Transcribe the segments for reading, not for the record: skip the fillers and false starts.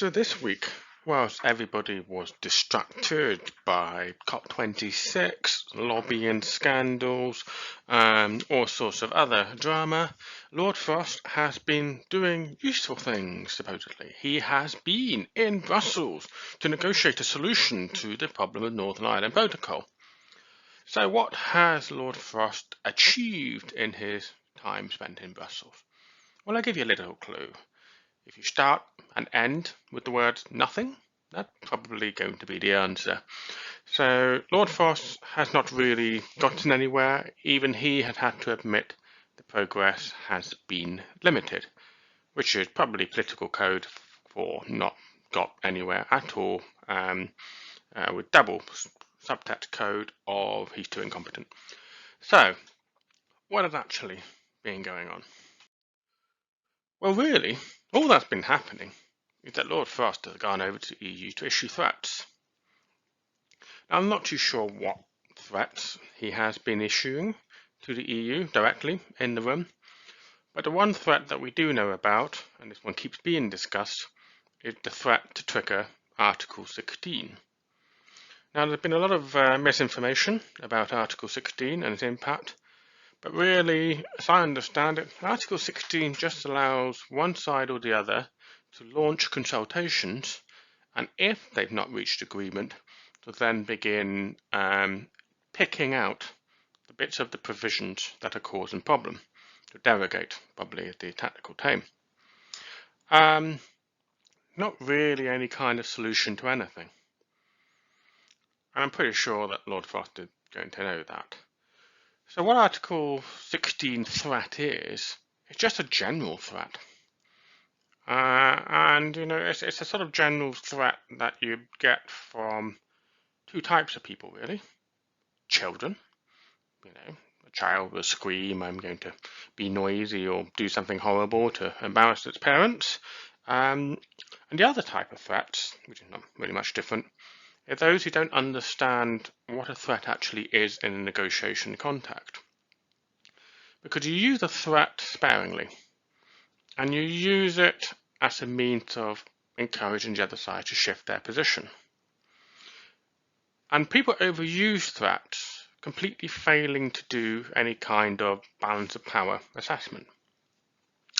So this week, whilst everybody was distracted by COP26, lobbying scandals, all sorts of other drama, Lord Frost has been doing useful things, supposedly. He has been in Brussels to negotiate a solution to the problem of Northern Ireland Protocol. So what has Lord Frost achieved in his time spent in Brussels? Well, I'll give you a little clue. If you start and end with the word nothing, that's probably going to be the answer. So Lord Frost has not really gotten anywhere. Even he has had to admit the progress has been limited, which is probably political code for not got anywhere at all, with double subtext code of he's too incompetent. So what has actually been going on? Well, really, all that's been happening is that Lord Frost has gone over to the EU to issue threats. Now, I'm not too sure what threats he has been issuing to the EU directly in the room, but the one threat that we do know about, and this one keeps being discussed, is the threat to trigger Article 16. Now, there's been a lot of misinformation about Article 16 and its impact, but really, as I understand it, Article 16 just allows one side or the other to launch consultations, and if they've not reached agreement, to then begin picking out the bits of the provisions that are causing problem, to derogate, probably the technical term. Not really any kind of solution to anything. And I'm pretty sure that Lord Frost is going to know that. So what Article 16 threat is, it's just a general threat. And, you know, it's a sort of general threat that you get from two types of people, really. Children, you know, a child will scream, I'm going to be noisy or do something horrible to embarrass its parents. And the other type of threats, which is not really much different, are those who don't understand what a threat actually is in a negotiation context. Because you use a threat sparingly, and you use it as a means of encouraging the other side to shift their position. And people overuse threats, completely failing to do any kind of balance of power assessment.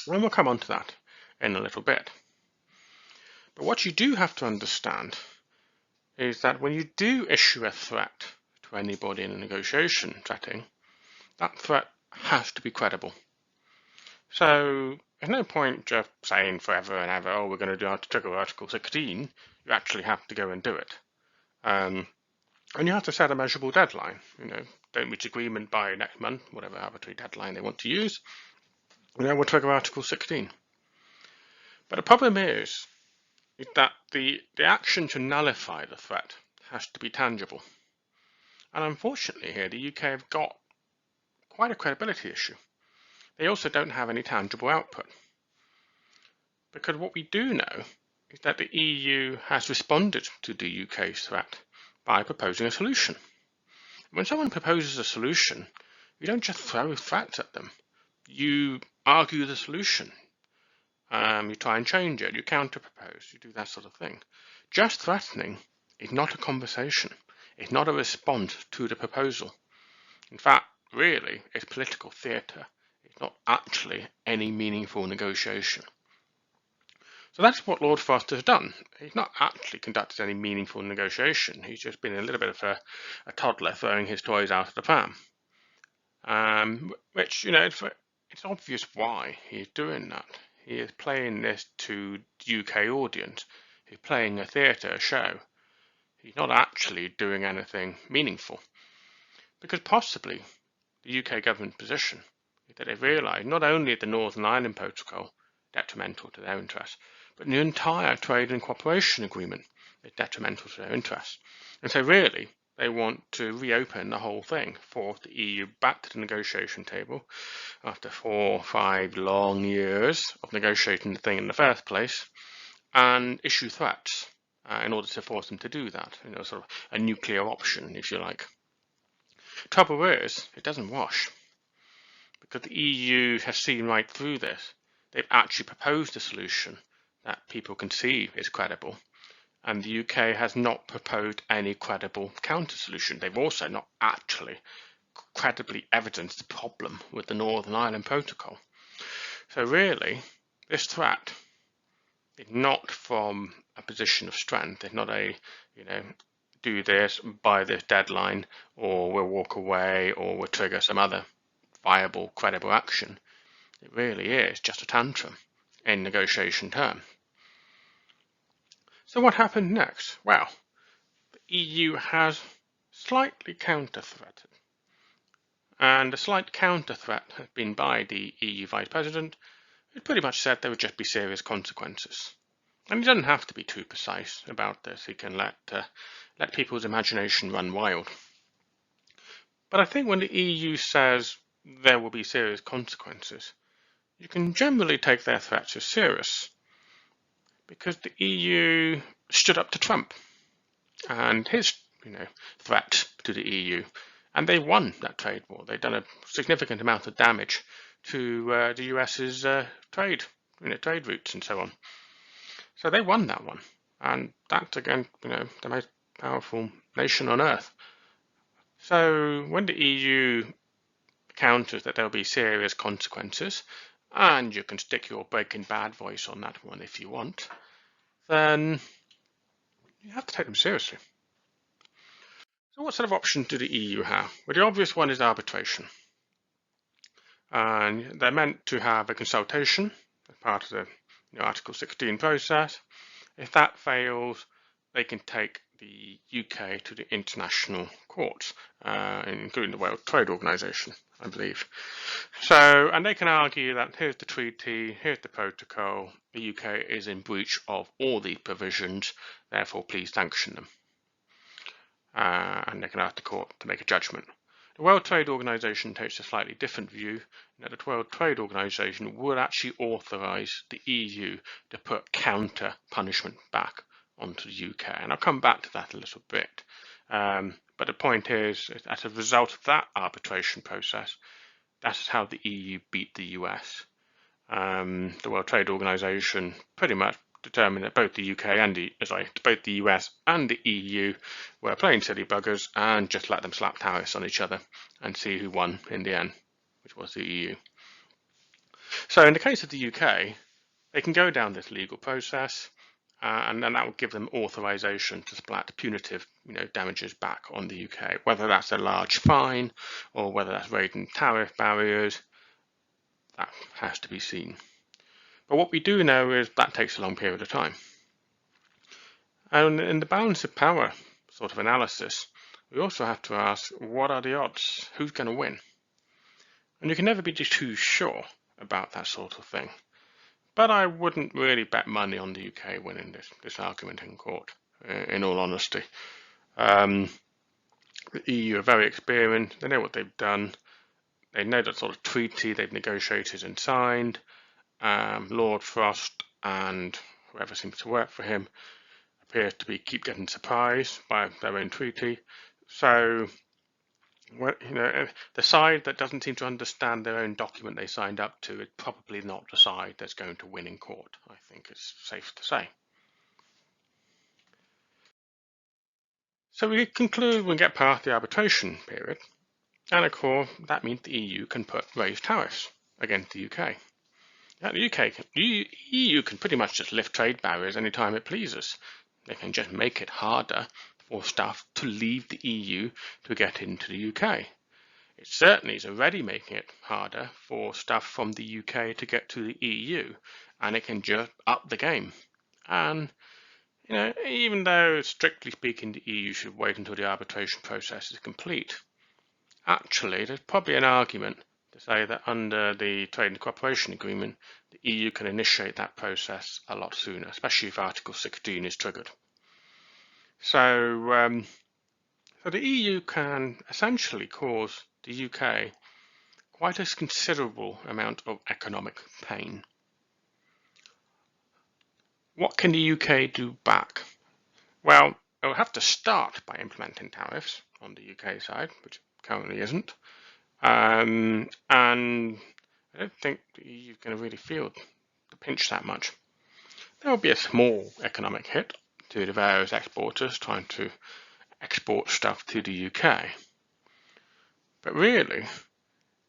And we'll come on to that in a little bit. But what you do have to understand is that when you do issue a threat to anybody in a negotiation setting, that threat has to be credible. So there's no point just saying forever and ever, oh, we're going to do trigger Article 16. You actually have to go and do it. And you have to set a measurable deadline. You know, don't reach agreement by next month, whatever arbitrary deadline they want to use. You know, we'll trigger Article 16. But the problem is that the action to nullify the threat has to be tangible. And unfortunately here, the UK have got quite a credibility issue. They also don't have any tangible output. Because what we do know is that the EU has responded to the UK's threat by proposing a solution. When someone proposes a solution, you don't just throw threats at them. You argue the solution. You try and change it. You counter-propose. You do that sort of thing. Just threatening is not a conversation. It's not a response to the proposal. In fact, really, it's political theatre. It's not actually any meaningful negotiation. So that's what Lord Frost has done. He's not actually conducted any meaningful negotiation. He's just been a little bit of a toddler throwing his toys out of the pram. Which, you know, it's obvious why he's doing that. He is playing this to the UK audience. He's playing a theatre, a show. He's not actually doing anything meaningful. Because possibly the UK government position is that they've realised not only the Northern Ireland Protocol detrimental to their interests, but the entire trade and cooperation agreement is detrimental to their interests. And so really, they want to reopen the whole thing, force the EU back to the negotiation table after 4 or 5 long years of negotiating the thing in the first place, and issue threats in order to force them to do that. You know, sort of a nuclear option, if you like. Trouble is, it doesn't wash, because the EU has seen right through this. They've actually proposed a solution that people can see is credible. And the UK has not proposed any credible counter-solution. They've also not actually credibly evidenced the problem with the Northern Ireland Protocol. So really, this threat is not from a position of strength. It's not a, do this by this deadline, or we'll walk away, or we'll trigger some other viable, credible action. It really is just a tantrum in negotiation term. So what happened next? Well, the EU has slightly counter-threatened. And a slight counter-threat has been by the EU Vice President, who pretty much said there would just be serious consequences. And he doesn't have to be too precise about this. He can let people's imagination run wild. But I think when the EU says there will be serious consequences, you can generally take their threats as serious, because the EU stood up to Trump and his threat to the EU, and they won that trade war. They've done a significant amount of damage to the US's trade routes and so on. So they won that one, and that's again the most powerful nation on earth. So when the EU counters that there'll be serious consequences, and you can stick your Breaking Bad voice on that one if you want, then you have to take them seriously. So what sort of options do the EU have? Well, the obvious one is arbitration. And they're meant to have a consultation as part of the Article 16 process. If that fails, they can take the UK to the international courts, including the World Trade Organization, I believe. So, and they can argue that here's the treaty, here's the protocol, the UK is in breach of all these provisions, therefore please sanction them. And they can ask the court to make a judgment. The World Trade Organization takes a slightly different view. That the World Trade Organization would actually authorize the EU to put counter punishment back onto the UK. And I'll come back to that a little bit. But the point is, as a result of that arbitration process, that's how the EU beat the US. The World Trade Organization pretty much determined that both the both the US and the EU were plain silly buggers, and just let them slap tariffs on each other and see who won in the end, which was the EU. So in the case of the UK, they can go down this legal process, and then that will give them authorization to splat punitive damages back on the UK, whether that's a large fine or whether that's raising tariff barriers. That has to be seen. But what we do know is that takes a long period of time. And in the balance of power sort of analysis, we also have to ask, what are the odds? Who's going to win? And you can never be too sure about that sort of thing. But I wouldn't really bet money on the UK winning this argument in court, in all honesty. The EU are very experienced. They know what they've done. They know that sort of treaty they've negotiated and signed. Lord Frost and whoever seems to work for him appears to keep getting surprised by their own treaty. So, the side that doesn't seem to understand their own document they signed up to is probably not the side that's going to win in court, I think it's safe to say. So we conclude we get past the arbitration period, and of course that means the EU can raise tariffs against the UK. The EU can pretty much just lift trade barriers anytime it pleases. They can just make it harder for stuff to leave the EU to get into the UK. It certainly is already making it harder for stuff from the UK to get to the EU, and it can just up the game. And even though strictly speaking the EU should wait until the arbitration process is complete, actually there's probably an argument to say that under the Trade and Cooperation Agreement, the EU can initiate that process a lot sooner, especially if Article 16 is triggered. So, so the EU can essentially cause the UK quite a considerable amount of economic pain. What can the UK do back? Well, it will have to start by implementing tariffs on the UK side, which it currently isn't. And I don't think the EU is going to really feel the pinch that much. They'll There will be a small economic hit to the various exporters trying to export stuff to the UK. But really,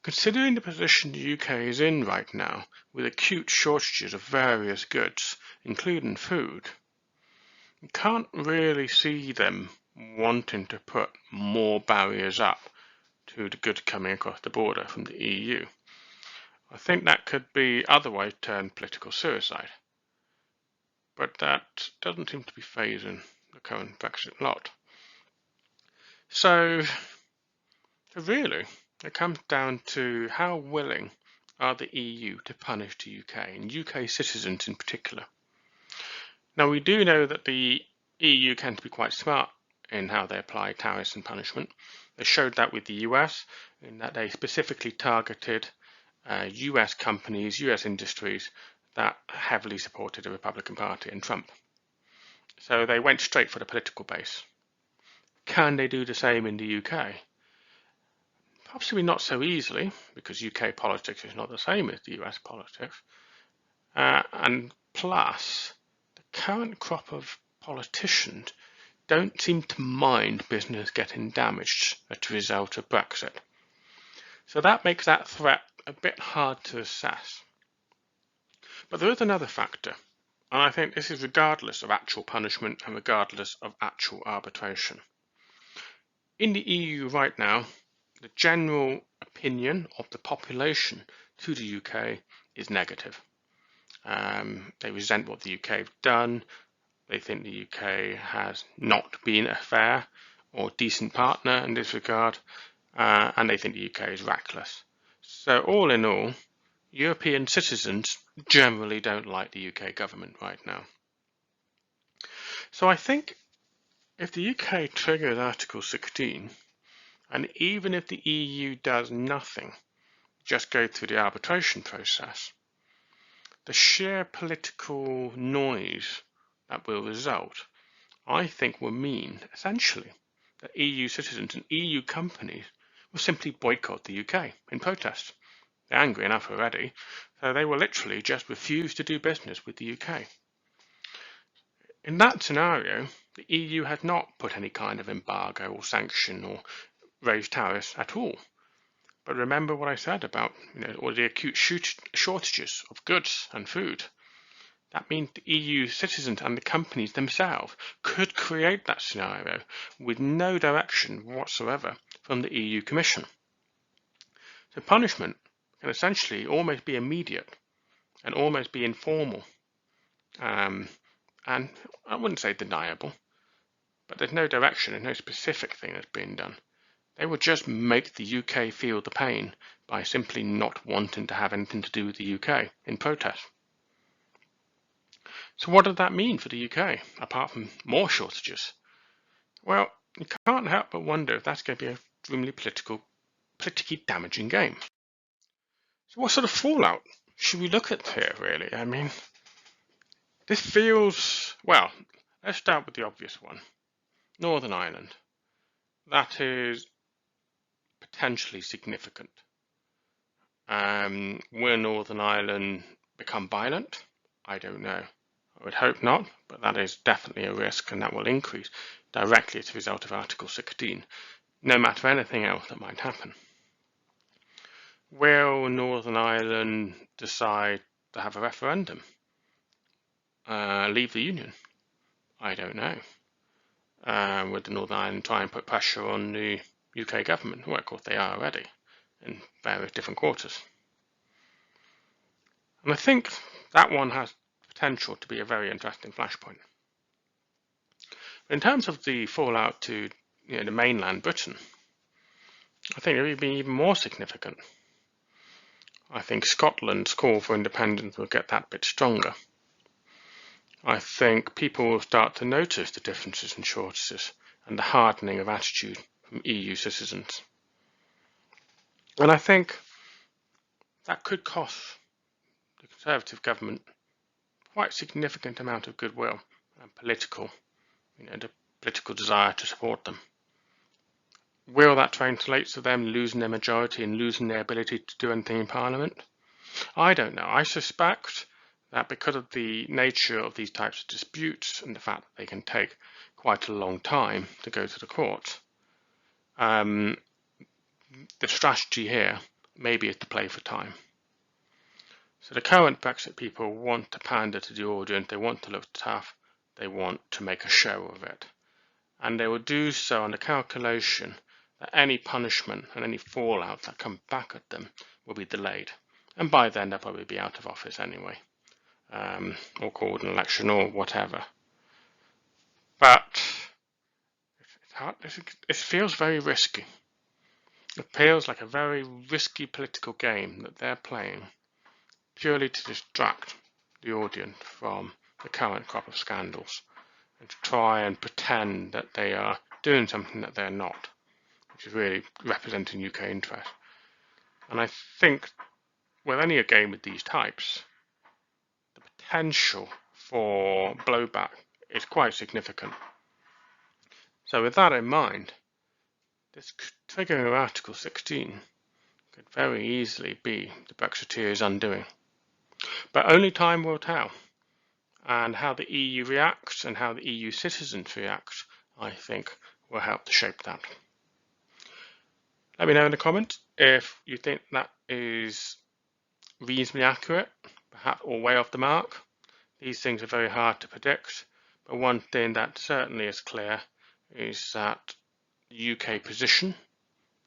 considering the position the UK is in right now, with acute shortages of various goods, including food, you can't really see them wanting to put more barriers up to the goods coming across the border from the EU. I think that could be otherwise termed political suicide. But that doesn't seem to be phasing the current Brexit lot. So really, it comes down to how willing are the EU to punish the UK, and UK citizens in particular. Now, we do know that the EU can be quite smart in how they apply tariffs and punishment. They showed that with the US, in that they specifically targeted US companies, US industries that heavily supported the Republican Party and Trump. So they went straight for the political base. Can they do the same in the UK? Possibly not so easily, because UK politics is not the same as the US politics. And plus, the current crop of politicians don't seem to mind business getting damaged as a result of Brexit. So that makes that threat a bit hard to assess. But there is another factor, and I think this is regardless of actual punishment and regardless of actual arbitration. In the EU right now, the general opinion of the population to the UK is negative. They resent what the UK have done. They think the UK has not been a fair or decent partner in this regard, and they think the UK is reckless. So all in all, European citizens generally don't like the UK government right now. So I think if the UK triggers Article 16, and even if the EU does nothing, just go through the arbitration process, the sheer political noise that will result, I think, will mean essentially that EU citizens and EU companies will simply boycott the UK in protest. They're angry enough already, so they will literally just refuse to do business with the UK. In that scenario, the EU has not put any kind of embargo or sanction or raised tariffs at all. But remember what I said about all the acute shortages of goods and food. That means the EU citizens and the companies themselves could create that scenario with no direction whatsoever from the EU Commission. So punishment can essentially almost be immediate and almost be informal. And I wouldn't say deniable, but there's no direction, there's no specific thing that's being done. They would just make the UK feel the pain by simply not wanting to have anything to do with the UK in protest. So what does that mean for the UK, apart from more shortages? Well, you can't help but wonder if that's going to be a extremely politically damaging game. So what sort of fallout should we look at here, really? I mean, this feels, well, let's start with the obvious one. Northern Ireland. That is potentially significant. Will Northern Ireland become violent? I don't know. I would hope not, but that is definitely a risk, and that will increase directly as a result of Article 16, no matter anything else that might happen. Will Northern Ireland decide to have a referendum? Leave the Union? I don't know. Would the Northern Ireland try and put pressure on the UK government? Well, of course they are already, in various different quarters. And I think that one has potential to be a very interesting flashpoint. In terms of the fallout to the mainland Britain, I think it would be even more significant. I think Scotland's call for independence will get that bit stronger. I think people will start to notice the differences and shortages and the hardening of attitude from EU citizens. And I think that could cost the Conservative government quite a significant amount of goodwill and political desire to support them. Will that translate to them losing their majority and losing their ability to do anything in Parliament? I don't know. I suspect that because of the nature of these types of disputes and the fact that they can take quite a long time to go to the court, the strategy here maybe is to play for time. So the current Brexit people want to pander to the audience, they want to look tough, they want to make a show of it. And they will do so on the calculation that any punishment and any fallout that comes back at them will be delayed. And by then they'll probably be out of office anyway, or called an election or whatever. But it feels very risky. It feels like a very risky political game that they're playing purely to distract the audience from the current crop of scandals and to try and pretend that they are doing something that they're not, which is really representing UK interest. And I think with any game of these types, the potential for blowback is quite significant. So with that in mind, this triggering of Article 16 could very easily be the Brexiteers' undoing. But only time will tell. And how the EU reacts and how the EU citizens react, I think, will help to shape that. Let me know in the comments if you think that is reasonably accurate, perhaps or way off the mark. These things are very hard to predict, but one thing that certainly is clear is that the UK position,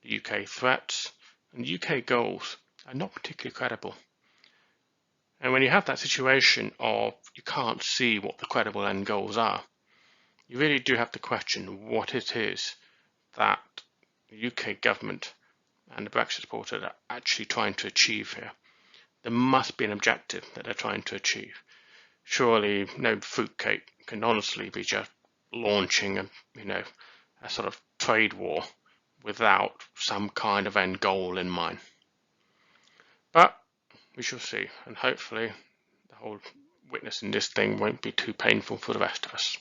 the UK threats, and the UK goals are not particularly credible. And when you have that situation of you can't see what the credible end goals are, you really do have to question what it is that the UK government and the Brexit supporters are actually trying to achieve here. There must be an objective that they're trying to achieve. Surely no fruitcake can honestly be just launching a sort of trade war without some kind of end goal in mind. But we shall see, and hopefully the whole witnessing this thing won't be too painful for the rest of us.